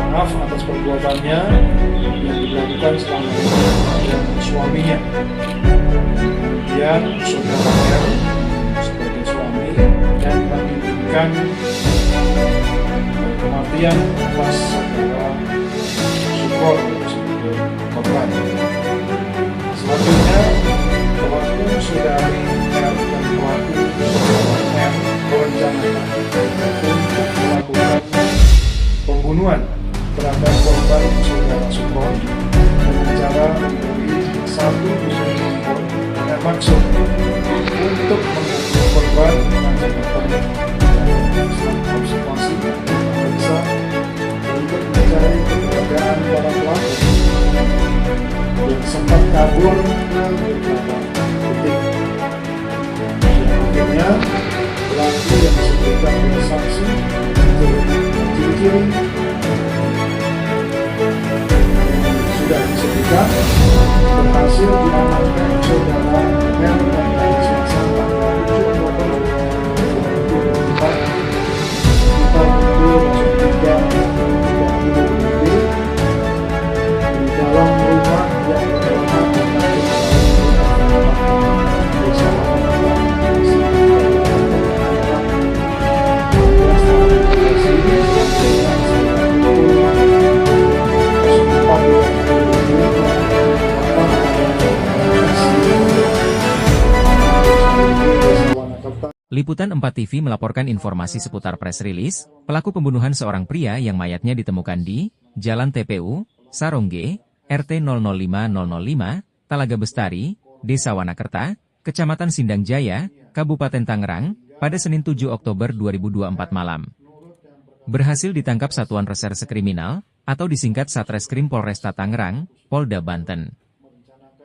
maaf atas perbuatannya yang dilakukan selama ini dengan suaminya. Kemudian saudara R sebagai suami dan menginginkan kematian atas saudara Sukor sebagai korban. Selanjutnya, pelaku saudari R dan pelaku saudara R merencanakan untuk melakukan pembunuhan terhadap korban saudara Sukor dengan cara membeli satu butir handphone dengan maksud untuk mengambil korban dengan jabatan observasi periksa untuk mencari keberadaan para pelaku yang sempat kabur ke beberapa titik. Akhirnya pelaku yang disebutkan oleh saksi ciri-ciri sudah disebutkan berhasil diamankan saudara R pada Selasa tanggal 7 Oktober 2024 sekitar pukul 03.30 di dalam rumah yang bernama Desa Liputan 4 TV melaporkan informasi seputar press release, pelaku pembunuhan seorang pria yang mayatnya ditemukan di Jalan TPU, Sarongge, RT 005005, Talaga Bestari, Desa Wanakerta, Kecamatan Sindang Jaya, Kabupaten Tangerang, pada Senin 7 Oktober 2024 malam. Berhasil ditangkap Satuan Reserse Kriminal, atau disingkat Satreskrim Polresta Tangerang, Polda Banten.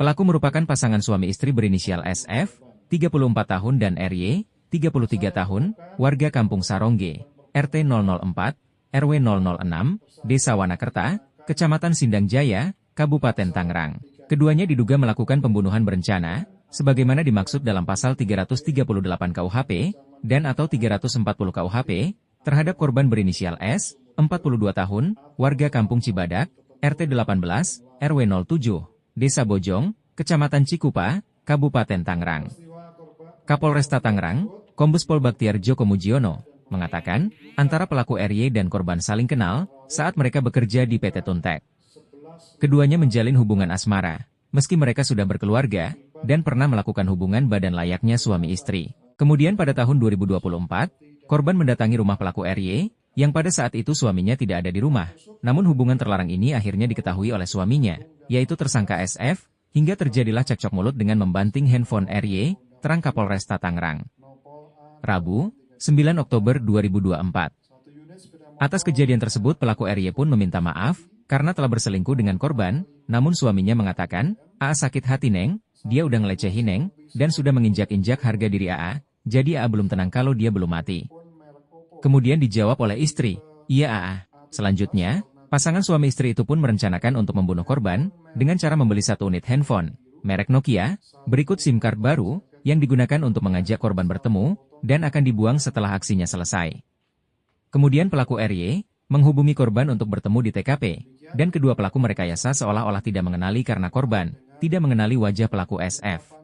Pelaku merupakan pasangan suami istri berinisial SF, 34 tahun dan RY, 33 tahun, warga Kampung Sarongge, RT 004, RW 006, Desa Wanakerta, Kecamatan Sindang Jaya, Kabupaten Tangerang. Keduanya diduga melakukan pembunuhan berencana, sebagaimana dimaksud dalam pasal 338 KUHP, dan atau 340 KUHP, terhadap korban berinisial S, 42 tahun, warga Kampung Cibadak, RT 18, RW 07, Desa Bojong, Kecamatan Cikupa, Kabupaten Tangerang. Kapolresta Tangerang, Kombes Pol Baktiar Joko Mujiono, mengatakan, antara pelaku RY dan korban saling kenal saat mereka bekerja di PT Tuntek. Keduanya menjalin hubungan asmara, meski mereka sudah berkeluarga, dan pernah melakukan hubungan badan layaknya suami istri. Kemudian pada tahun 2024, korban mendatangi rumah pelaku RY, yang pada saat itu suaminya tidak ada di rumah. Namun hubungan terlarang ini akhirnya diketahui oleh suaminya, yaitu tersangka SF, hingga terjadilah cekcok mulut dengan membanting handphone RY, terang Kapolresta Tangerang. Rabu, 9 Oktober 2024. Atas kejadian tersebut pelaku RY pun meminta maaf, karena telah berselingkuh dengan korban, namun suaminya mengatakan, "AA sakit hati Neng, dia udah ngelecehin Neng, dan sudah menginjak-injak harga diri AA, jadi AA belum tenang kalau dia belum mati." Kemudian dijawab oleh istri, "Iya AA." Selanjutnya, pasangan suami istri itu pun merencanakan untuk membunuh korban, dengan cara membeli satu unit handphone, merek Nokia, berikut SIM card baru, yang digunakan untuk mengajak korban bertemu, dan akan dibuang setelah aksinya selesai. Kemudian pelaku RY menghubungi korban untuk bertemu di TKP, dan kedua pelaku merekayasa seolah-olah tidak mengenali karena korban tidak mengenali wajah pelaku SF.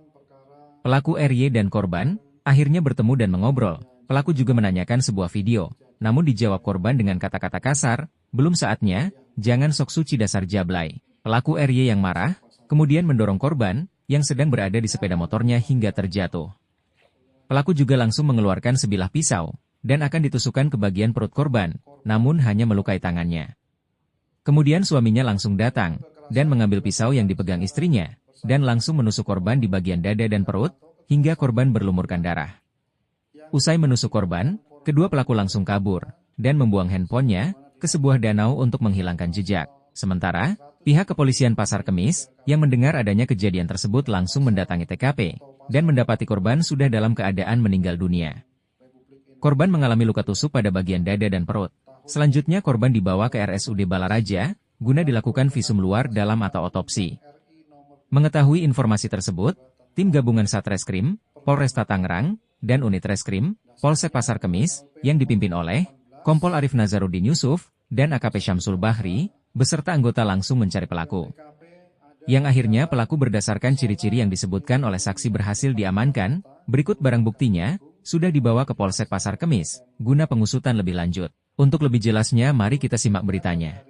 Pelaku RY dan korban akhirnya bertemu dan mengobrol. Pelaku juga menanyakan sebuah video, namun dijawab korban dengan kata-kata kasar, "Belum saatnya, jangan sok suci dasar jablay." Pelaku RY yang marah, kemudian mendorong korban yang sedang berada di sepeda motornya hingga terjatuh. Pelaku juga langsung mengeluarkan sebilah pisau, dan akan ditusukkan ke bagian perut korban, namun hanya melukai tangannya. Kemudian suaminya langsung datang, dan mengambil pisau yang dipegang istrinya, dan langsung menusuk korban di bagian dada dan perut, hingga korban berlumurkan darah. Usai menusuk korban, kedua pelaku langsung kabur, dan membuang handphonenya ke sebuah danau untuk menghilangkan jejak. Sementara, pihak kepolisian Pasar Kemis, yang mendengar adanya kejadian tersebut langsung mendatangi TKP, dan mendapati korban sudah dalam keadaan meninggal dunia. Korban mengalami luka tusuk pada bagian dada dan perut. Selanjutnya korban dibawa ke RSUD Balaraja, guna dilakukan visum luar dalam atau otopsi. Mengetahui informasi tersebut, tim gabungan Satreskrim, Polresta Tangerang, dan Unit Reskrim, Polsek Pasar Kemis, yang dipimpin oleh Kompol Arif Nazarudin Yusuf, dan AKP Syamsul Bahri, beserta anggota langsung mencari pelaku. Yang akhirnya pelaku berdasarkan ciri-ciri yang disebutkan oleh saksi berhasil diamankan, berikut barang buktinya, sudah dibawa ke Polsek Pasar Kemis, guna pengusutan lebih lanjut. Untuk lebih jelasnya mari kita simak beritanya.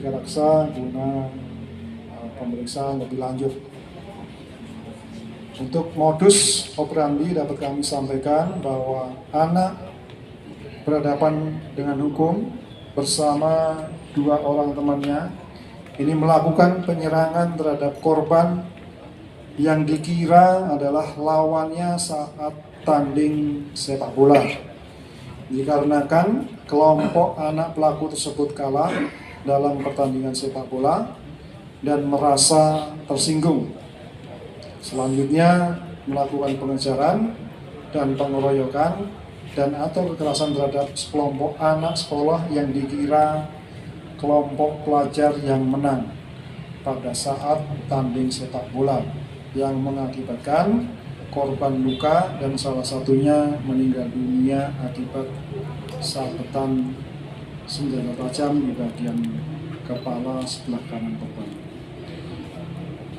Tiga Raksa guna pemeriksaan lebih lanjut. Untuk modus operandi dapat kami sampaikan bahwa anak berhadapan dengan hukum bersama 2 orang temannya ini melakukan penyerangan terhadap korban yang dikira adalah lawannya saat tanding sepak bola. Dikarenakan kelompok anak pelaku tersebut kalah dalam pertandingan sepak bola dan merasa tersinggung. Selanjutnya melakukan pengejaran dan pengeroyokan dan atau kekerasan terhadap sekelompok anak sekolah yang dikira kelompok pelajar yang menang pada saat tanding sepak bola, yang mengakibatkan korban luka dan salah satunya meninggal dunia akibat sabetan senjata tajam di bagian kepala sebelah kanan korban.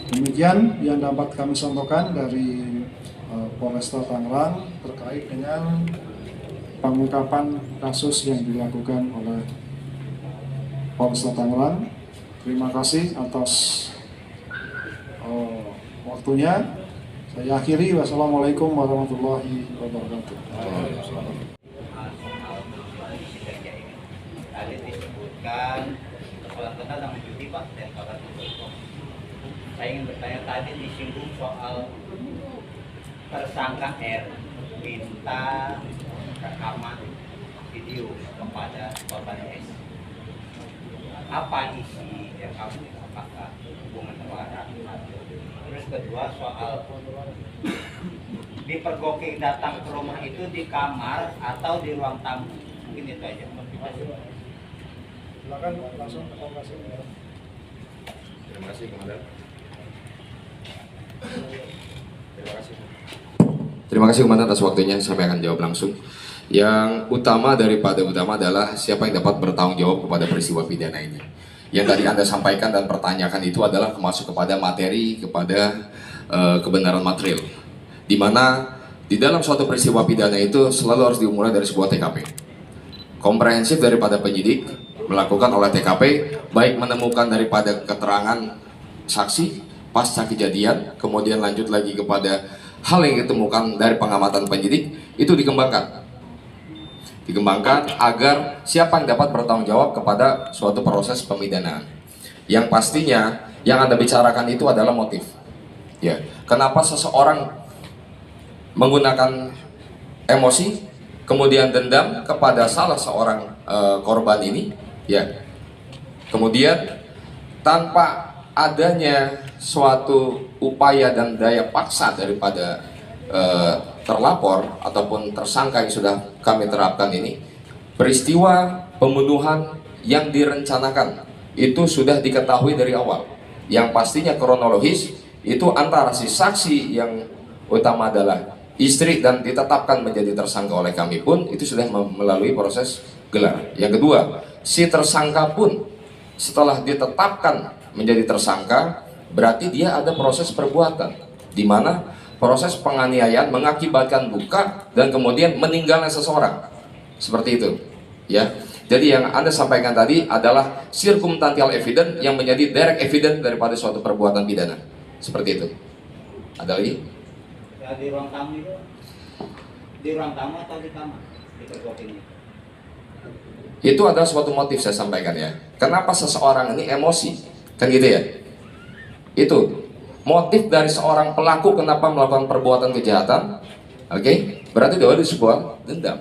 Demikian yang dapat kami sampaikan dari Polresta Tangerang terkait dengan pengungkapan kasus yang dilakukan oleh Polresta Tangerang. Terima kasih atas waktunya. Saya akhiri. Wassalamualaikum warahmatullahi wabarakatuh. Tadi disebutkan tentang judi Pak, saya ingin bertanya, tadi disinggung soal tersangka R minta rekaman video kepada korban S. Apa isi rekaman? Apakah hubungan keluarga? Terus kedua, soal dipergoki datang ke rumah itu di kamar atau di ruang tamu? Mungkin itu aja. Silakan langsung ke lokasi. Terima kasih, Komandan. Terima kasih Komandan atas waktunya. Saya akan jawab langsung. Yang utama adalah siapa yang dapat bertanggung jawab kepada peristiwa pidana ini. Yang tadi Anda sampaikan dan pertanyakan itu adalah masuk kepada materi, kepada kebenaran material. Di mana di dalam suatu peristiwa pidana itu selalu harus dimulai dari sebuah TKP. Komprehensif daripada penyidik melakukan olah TKP, baik menemukan daripada keterangan saksi pasca kejadian, kemudian lanjut lagi kepada hal yang ditemukan dari pengamatan penyidik, itu dikembangkan agar siapa yang dapat bertanggung jawab kepada suatu proses pemidanaan. Yang pastinya yang Anda bicarakan itu adalah motif. Ya, kenapa seseorang menggunakan emosi, kemudian dendam kepada salah seorang korban ini, ya. Kemudian tanpa adanya suatu upaya dan daya paksa daripada terlapor ataupun tersangka yang sudah kami terapkan ini, peristiwa pembunuhan yang direncanakan itu sudah diketahui dari awal. Yang pastinya kronologis itu antara si saksi yang utama adalah istri dan ditetapkan menjadi tersangka oleh kami pun itu sudah melalui proses gelar. Yang kedua, si tersangka pun setelah ditetapkan menjadi tersangka berarti dia ada proses perbuatan di mana proses penganiayaan mengakibatkan luka dan kemudian meninggalnya seseorang. Seperti itu, ya. Jadi yang Anda sampaikan tadi adalah circumstantial evidence yang menjadi direct evidence daripada suatu perbuatan pidana. Seperti itu. Ada lagi? Ya, di ruang tamu itu, di ruang tamu atau di kamar? Dipergokinya. Itu adalah suatu motif saya sampaikan ya. Kenapa seseorang ini emosi? Kan gitu ya. Itu motif dari seorang pelaku kenapa melakukan perbuatan kejahatan. Oke, berarti dia ada sebuah dendam.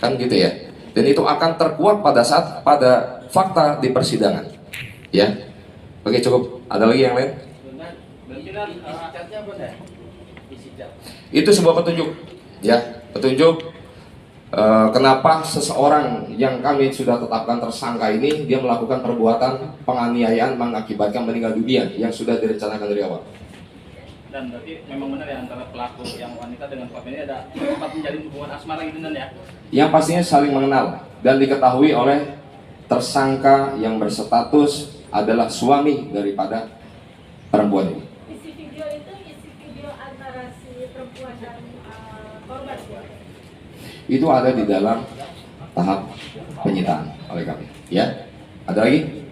Kan gitu ya. Dan itu akan terkuat pada fakta di persidangan. Ya. Oke, cukup. Ada lagi yang lain? Itu sebuah petunjuk. Ya, petunjuk kenapa seseorang yang kami sudah tetapkan tersangka ini dia melakukan perbuatan penganiayaan mengakibatkan meninggal dunia yang sudah direncanakan dari awal. Dan berarti memang benar ya antara pelaku yang wanita dengan korban ini ada sempat menjalin hubungan asmara gitu dan ya? Yang pastinya saling mengenal dan diketahui oleh tersangka yang berstatus adalah suami daripada perempuan ini. Isi video itu isi video antara si perempuan dan korban ya? Itu ada di dalam tahap penyitaan oleh kami. Ya, ada lagi?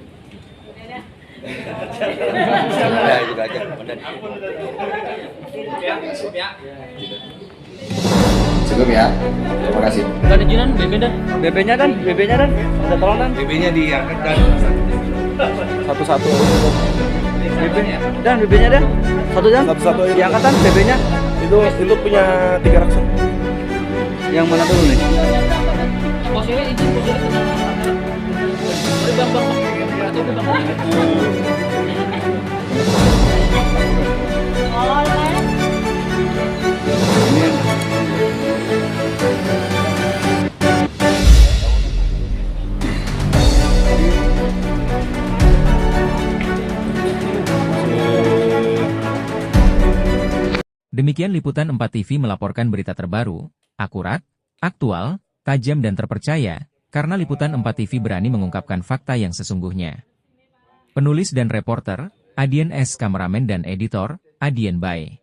Ya, gitu aja. Bener. Ya, cukup ya. Cukup ya. Terima kasih. Dan izinan BB-nya dan ada tolong dan BB-nya diangkat dan satu-satu BB dan BB-nya dan satu diangkat dan BB-nya itu punya 3 raksa. yang mana dulu nih? Posisinya izin posisinya Demikian Liputan 4 TV melaporkan berita terbaru, akurat, aktual, tajam dan terpercaya, karena Liputan 4 TV berani mengungkapkan fakta yang sesungguhnya. Penulis dan reporter, Adian S. Kameramen dan editor, Adian Bay.